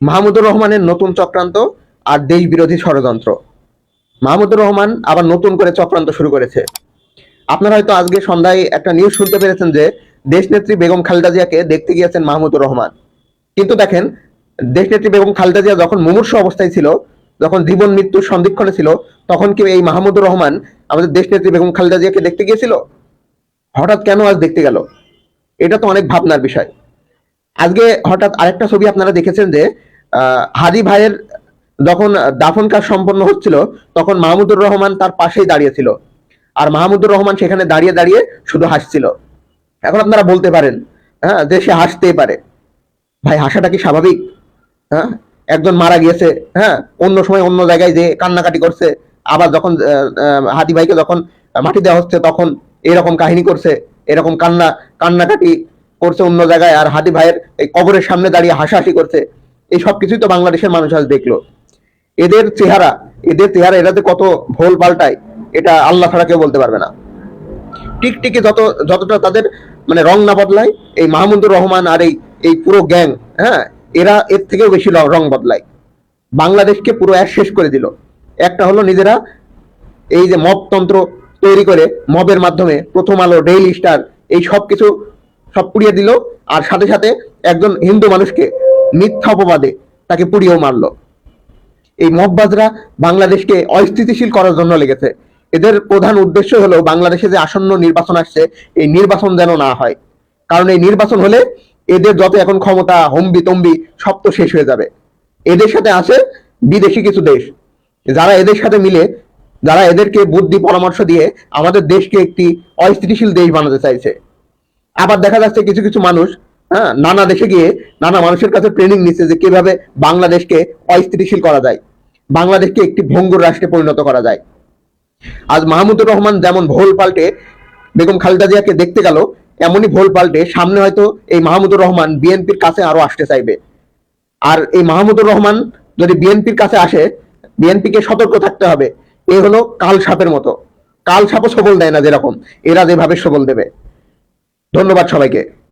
মাহমুদুর রহমানের নতুন চক্রান্ত আর দেশ বিরোধী ষড়যন্ত্র। মাহমুদুর রহমান আবার নতুন করে চক্রান্ত শুরু করেছে। আপনারা হয়তো আজকে সন্ধ্যায় একটা নিউজ শুনতে পেরেছেন যে দেশনেত্রী বেগম খালেদা জিয়াকে দেখতে গিয়েছেন মাহমুদুর রহমান। কিন্তু দেখেন, দেশনেত্রী বেগম খালেদা জিয়া যখন মুমূর্ষু অবস্থায় ছিল, যখন জীবন মৃত্যুর সন্ধিক্ষণে ছিল, তখন কি এই মাহমুদুর রহমান আমাদের দেশনেত্রী বেগম খালেদা জিয়াকে দেখতে গিয়েছিল? হঠাৎ কেন আজ দেখতে গেল? এটা তো অনেক ভাবনার বিষয়। আজকে হঠাৎ আরেকটা ছবি আপনারা দেখেছেন যে হাদি ভাইয়ের যখন দাফন কাজ সম্পন্ন হচ্ছিল, তখন মাহমুদুর রহমান তার পাশেই দাঁড়িয়ে ছিল। আর মাহমুদুর রহমান সেখানে দাঁড়িয়ে দাঁড়িয়ে শুধু হাসছিল। এখন আপনারা বলতে পারেন, হ্যাঁ, যে সে হাসতেই পারে। ভাই, হাসাটা কি স্বাভাবিক? হ্যাঁ, একজন মারা গিয়েছে, হ্যাঁ, অন্য সময় অন্য জায়গায় যে কান্নাকাটি করছে, আবার যখন হাদি ভাইকে যখন মাটি দেওয়া হচ্ছে তখন এরকম কাহিনী করছে, এরকম কান্নাকাটি করছে অন্য জায়গায়, আর হাদি ভাইয়ের এই কবরের সামনে দাঁড়িয়ে হাসাহাসি করছে। এই সব কিছুই তো বাংলাদেশের মানুষ আজ দেখলো। এদের চেহারা, এরা যে কত ভোল পাল্টায়, এটা আল্লাহ ছাড়া কেউ বলতে পারবে না। টিকটিকি যতটা তাদের মানে রং না বদলায়, এই মাহমুদুর রহমান আর এই এই পুরো গ্যাং, হ্যাঁ, এরা এর থেকেও বেশি রং বদলায়। বাংলাদেশকে পুরো শেষ করে দিল। একটা হলো নিজেরা এই যে মবতন্ত্র তৈরি করে মবের মাধ্যমে প্রথম আলো, ডেইলি স্টার, এই সব কিছু সব পুড়িয়ে দিল। আর সাথে সাথে একজন হিন্দু মানুষকে মিথ্যা অপবাদে তাকে পুড়িয়েও মারলো। এই মববাজরা বাংলাদেশকে অস্থিতিশীল করার জন্য লেগেছে। এদের প্রধান উদ্দেশ্য হলো বাংলাদেশে যে আসন্ন নির্বাচন আসছে, এই নির্বাচন যেন না হয়। কারণ এই নির্বাচন হলে এদের যত এখন ক্ষমতা, হম্বি তম্বি, সব তো শেষ হয়ে যাবে। এদের সাথে আছে বিদেশি কিছু দেশ, যারা এদের সাথে মিলে, যারা এদেরকে বুদ্ধি পরামর্শ দিয়ে আমাদের দেশকে একটি অস্থিতিশীল দেশ বানাতে চাইছে। আবার দেখা যাচ্ছে কিছু কিছু মানুষ, হ্যাঁ, নানা দেশে গিয়ে নানা মানুষের কাছে ট্রেনিং নিচ্ছে যে কিভাবে বাংলাদেশকে অস্থিতিশীল করা যায়, বাংলাদেশকে একটি ভঙ্গুর রাষ্ট্রে পরিণত করা যায়। আজ মাহমুদুর রহমান যেমন ভোল পাল্টে বেগম খালেদা জিয়াকে দেখতে গেল, এমনই ভোল পাল্টে সামনে হয়তো এই মাহমুদুর রহমান বিএনপির কাছে আরো আসতে চাইবে। আর এই মাহমুদুর রহমান যদি বিএনপির কাছে আসে, বিএনপিকে সতর্ক থাকতে হবে। এ হলো কাল সাপের মতো। কাল সাপও সবল দেয় না যেরকম, এরা যেভাবে সবল দেবে। ধন্যবাদ সবাইকে।